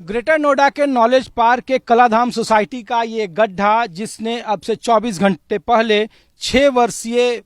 Greater Noida के knowledge park के कलाधाम society का ये गड्ढा जिसने अब से 24 घंटे पहले 6 वर्षीय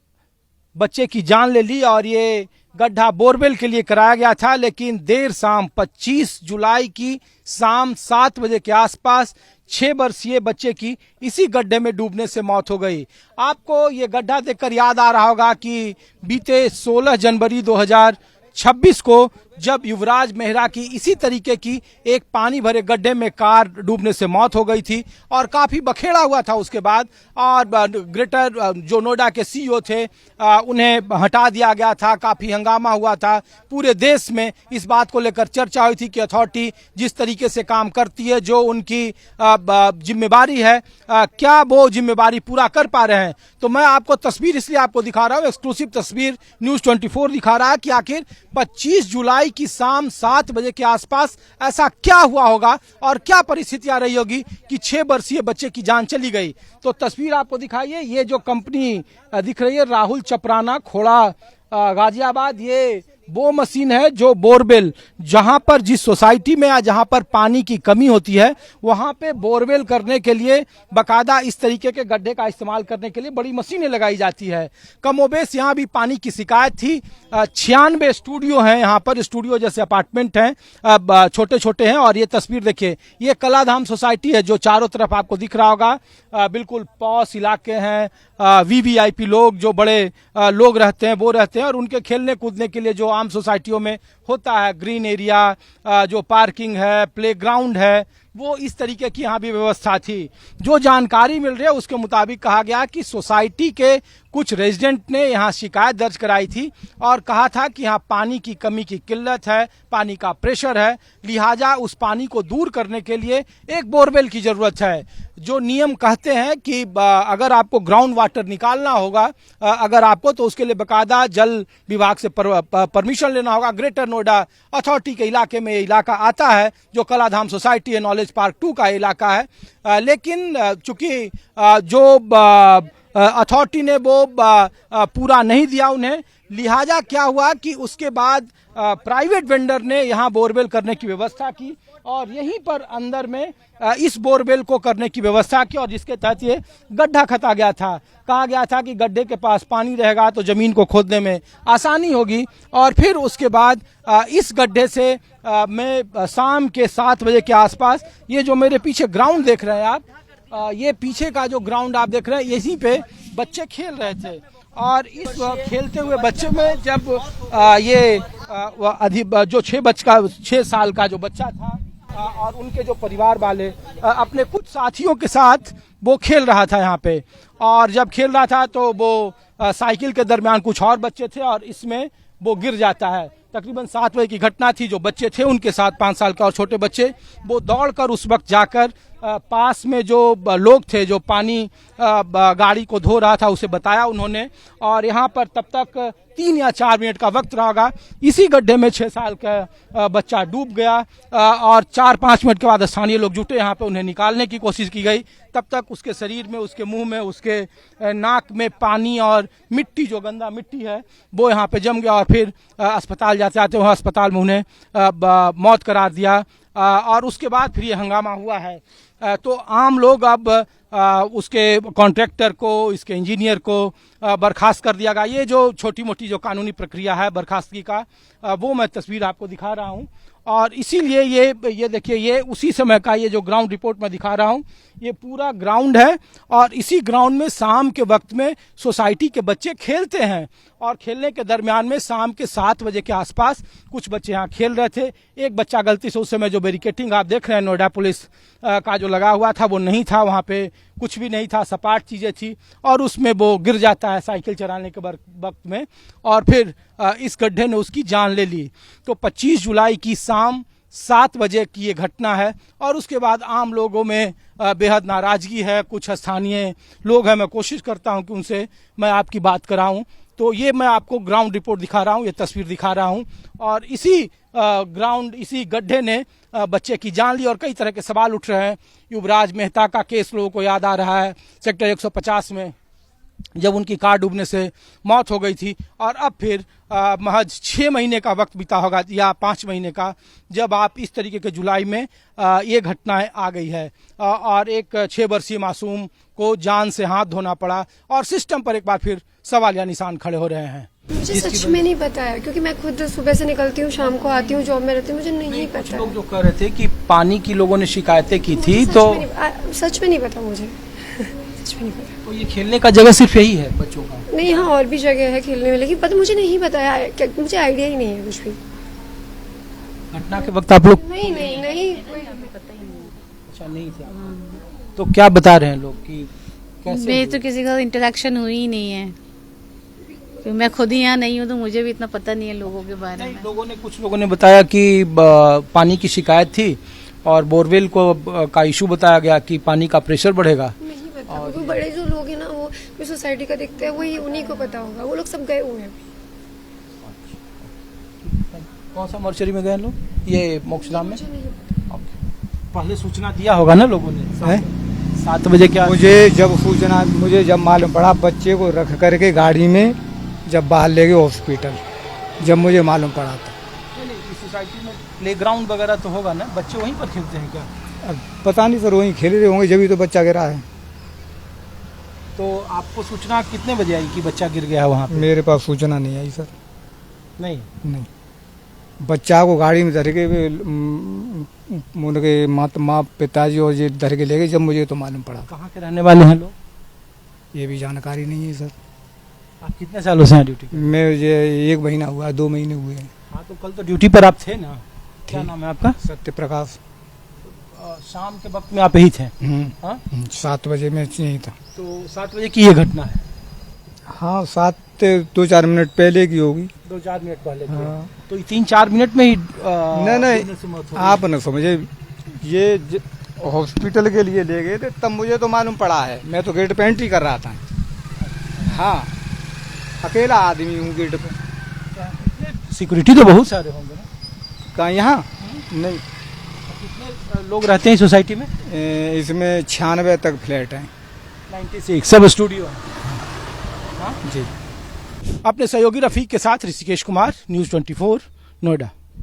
बच्चे की जान ले ली और ये गड्ढा बोरवेल के लिए कराया गया था, लेकिन देर शाम 25 जुलाई की शाम 7 बजे के आसपास 6 वर्षीय बच्चे की इसी गड्ढे में डूबने से मौत हो गई। आपको ये गड्ढा देखकर याद आ रहा होगा कि बीते 16 जनवरी 2026 को जब युवराज मेहरा की इसी तरीके की एक पानी भरे गड्ढे में कार डूबने से मौत हो गई थी और काफी बखेड़ा हुआ था उसके बाद, और ग्रेटर जो नोएडा के सीईओ थे उन्हें हटा दिया गया था। काफी हंगामा हुआ था, पूरे देश में इस बात को लेकर चर्चा हुई थी कि अथॉरिटी जिस तरीके से काम करती है, जो उनकी जिम्मेवारी है, क्या वो जिम्मेवारी पूरा कर पा रहे हैं। तो मैं आपको तस्वीर इसलिए आपको दिखा रहा हूँ, एक्सक्लूसिव तस्वीर न्यूज 24 दिखा रहा है कि आखिर 25 जुलाई की शाम 7 बजे के आसपास ऐसा क्या हुआ होगा और क्या परिस्थितियां रही होगी कि 6 वर्षीय बच्चे की जान चली गई। तो तस्वीर आपको दिखाइए, ये जो कंपनी दिख रही है राहुल चपराना खोड़ा गाजियाबाद, ये वो मशीन है जो बोरवेल, जहां पर जिस सोसाइटी में या जहां पर पानी की कमी होती है वहां पे बोरवेल करने के लिए बकायदा इस तरीके के गड्ढे का इस्तेमाल करने के लिए बड़ी मशीनें लगाई जाती है। कमोबेश यहाँ भी पानी की शिकायत थी। 96 स्टूडियो हैं यहाँ पर, स्टूडियो जैसे अपार्टमेंट हैं, छोटे छोटे हैं। और ये तस्वीर देखिए, ये कलाधाम सोसाइटी है जो चारों तरफ आपको दिख रहा होगा, बिल्कुल पॉश इलाके हैं, वीवीआईपी लोग जो बड़े लोग रहते हैं वो रहते हैं, और उनके खेलने कूदने के लिए जो आम सोसाइटियों में होता है, ग्रीन एरिया, जो पार्किंग है, प्लेग्राउंड है, वो इस तरीके की यहाँ भी व्यवस्था थी। जो जानकारी मिल रही है उसके मुताबिक कहा गया कि सोसाइटी के कुछ रेजिडेंट ने यहाँ शिकायत दर्ज कराई थी और कहा था कि यहाँ पानी की कमी की किल्लत है, पानी का प्रेशर है, लिहाजा उस पानी को दूर करने के लिए एक बोरवेल की जरूरत है। जो नियम कहते हैं कि अगर आपको ग्राउंड वाटर निकालना होगा अगर आपको, तो उसके लिए बाकायदा जल विभाग से परमिशन लेना होगा। ग्रेटर नोएडा अथॉरिटी के इलाके में ये इलाका आता है जो कलाधाम सोसाइटी है, नॉलेज पार्क 2 का इलाका है, लेकिन चूंकि जो अथॉरिटी ने वो पूरा नहीं दिया उन्हें, लिहाजा क्या हुआ कि उसके बाद प्राइवेट वेंडर ने यहाँ बोरवेल करने की व्यवस्था की और यहीं पर अंदर में इस बोरवेल को करने की व्यवस्था की, और जिसके तहत ये गड्ढा खता गया था। कहा गया था कि गड्ढे के पास पानी रहेगा तो जमीन को खोदने में आसानी होगी, और फिर उसके बाद इस गड्ढे से मैं शाम के 7 बजे के आसपास, ये जो मेरे पीछे ग्राउंड देख रहे हैं आप, ये पीछे का जो ग्राउंड आप देख रहे हैं, यहीं पे बच्चे खेल रहे थे। और इस खेलते हुए बच्चे में जब जो 6 साल का जो बच्चा था और उनके जो परिवार वाले अपने कुछ साथियों के साथ वो खेल रहा था यहाँ पे, और जब खेल रहा था तो वो साइकिल के दरमियान कुछ और बच्चे थे और इसमें वो गिर जाता है। तकरीबन 7 बजे की घटना थी। जो बच्चे थे उनके साथ 5 साल का और छोटे बच्चे, वो दौड़कर उस वक्त जाकर पास में जो लोग थे जो पानी गाड़ी को धो रहा था उसे बताया उन्होंने, और यहाँ पर तब तक 3 या 4 मिनट का वक्त रहा। इसी गड्ढे में 6 साल का बच्चा डूब गया और 4-5 मिनट के बाद स्थानीय लोग जुटे, यहाँ पे उन्हें निकालने की कोशिश की गई। तब तक उसके शरीर में, उसके मुंह में, उसके नाक में पानी और मिट्टी, जो गंदा मिट्टी है वो यहाँ पे जम गया, और फिर अस्पताल जाते जाते वहाँ अस्पताल में उन्हें मौत करार दिया, और उसके बाद फिर ये हंगामा हुआ है। तो आम लोग अब उसके कॉन्ट्रैक्टर को, इसके इंजीनियर को बर्खास्त कर दिया गया। ये जो छोटी मोटी जो कानूनी प्रक्रिया है बर्खास्तगी का, वो मैं तस्वीर आपको दिखा रहा हूँ। और इसीलिए ये देखिए, ये उसी समय का ये जो ग्राउंड रिपोर्ट मैं दिखा रहा हूँ, ये पूरा ग्राउंड है, और इसी ग्राउंड में शाम के वक्त में सोसाइटी के बच्चे खेलते हैं, और खेलने के दरमियान में शाम के 7 बजे के आसपास कुछ बच्चे यहाँ खेल रहे थे। एक बच्चा गलती से, उस समय जो बैरिकेटिंग आप देख रहे हैं नोएडा पुलिस का जो लगा हुआ था वो नहीं था, वहाँ पे कुछ भी नहीं था, सपाट चीजें थी, और उसमें वो गिर जाता है साइकिल चलाने के वक्त में, और फिर इस गड्ढे ने उसकी जान ले ली। तो 25 जुलाई की शाम 7 बजे की ये घटना है, और उसके बाद आम लोगों में बेहद नाराजगी है। कुछ स्थानीय लोग हैं, मैं कोशिश करता हूं कि उनसे मैं आपकी बात कराऊं। तो ये मैं आपको ग्राउंड रिपोर्ट दिखा रहा हूं, ये तस्वीर दिखा रहा हूं, और इसी इसी गड्ढे ने बच्चे की जान ली, और कई तरह के सवाल उठ रहे हैं। युवराज मेहता का केस लोगों को याद आ रहा है, सेक्टर 150 में। जब उनकी कार डूबने से मौत हो गई थी। और अब फिर महज 6 महीने का वक्त बीता होगा या 5 महीने का, जब आप इस तरीके के जुलाई में ये घटनाएं आ गई है और एक 6 वर्षीय मासूम को जान से हाथ धोना पड़ा और सिस्टम पर एक बार फिर सवाल या निशान खड़े हो रहे हैं। मुझे सच में नहीं पता है, क्योंकि मैं खुद सुबह से निकलती हूँ, शाम को आती हूँ, जॉब में रहती हूँ, मुझे नहीं पता। लोग जो कह रहे थे कि पानी की लोगों ने शिकायतें की थी, तो सच में नहीं पता मुझे। सच में नहीं पता। तो ये खेलने का जगह सिर्फ यही है बच्चों का? नहीं, हाँ और भी जगह है खेलने में, लेकिन पता मुझे नहीं पता है, मुझे आइडिया ही नहीं है कुछ भी। घटना के वक्त आप लोग? नहीं, अच्छा, नहीं थे। तो क्या बता रहे हैं लोग कि कैसे? मेरी तो किसी का इंटरेक्शन हुई ही नहीं है, क्योंकि मैं खुद ही यहाँ नहीं हूँ, तो मुझे भी इतना पता नहीं है लोगों के बारे में। कुछ लोगों ने बताया कि पानी की शिकायत थी और बोरवेल का इशू बताया गया कि पानी का प्रेशर बढ़ेगा। नहीं पता। वो बड़े जो लोग हैं ना, वो सोसाइटी का देखते हैं, वही उन्हीं को पता होगा। वो लोग सब गए हुए हैं। कौन सा मॉर्चरी में गए लोग? ये मोक्षधाम में। मुझे नहीं पता। पहले सूचना दिया होगा ना लोगों ने? 7 बजे क्या? मुझे जब मालूम पड़ा, बच्चे को रख करके गाड़ी में जब बाहर ले गए हॉस्पिटल, जब मुझे मालूम पड़ा था। सोसाइटी में प्लेग्राउंड वगैरह तो होगा ना, बच्चे वहीं पर खेलते हैं क्या? अब पता नहीं सर, वहीं खेल रहे होंगे, जब तो बच्चा गिरा है। तो आपको सूचना कितने बजे आई कि बच्चा गिर गया है वहाँ पे? मेरे पास सूचना नहीं आई सर। नहीं। बच्चा को गाड़ी में धर के उनके माँ पिताजी और ये धर के ले गए, जब मुझे तो मालूम पड़ा। कहाँ के रहने वाले हैं लोग? ये भी जानकारी नहीं है सर। आप कितने सालों से हैं ड्यूटी पे? मैं ये 1 महीना हुआ, 2 महीने हुए हैं। हाँ, तो कल तो ड्यूटी पर आप थे ना? क्या नाम है आपका? सत्य प्रकाश। शाम के वक्त में आप यही थे? हाँ? 7 बजे में यही था। तो 7 बजे की ये घटना है? हाँ, 2-4 मिनट पहले की होगी। 2-4 मिनट पहले की। हाँ। तो 3-4 मिनट में ही नहीं, आप न समझे, ये हॉस्पिटल के लिए ले गए थे, तब मुझे तो मालूम पड़ा है। मैं तो गेट पे एंट्री कर रहा था। हाँ, अकेला आदमी हूँ गेट पे। सिक्योरिटी तो बहुत सारे होंगे ना? कहाँ? यहाँ नहीं। कितने लोग रहते हैं इस सोसाइटी में? इसमें 96 तक फ्लैट हैं। 96 सब स्टूडियो है? हाँ जी। अपने सहयोगी रफीक के साथ ऋषिकेश कुमार, न्यूज़ 24, नोएडा।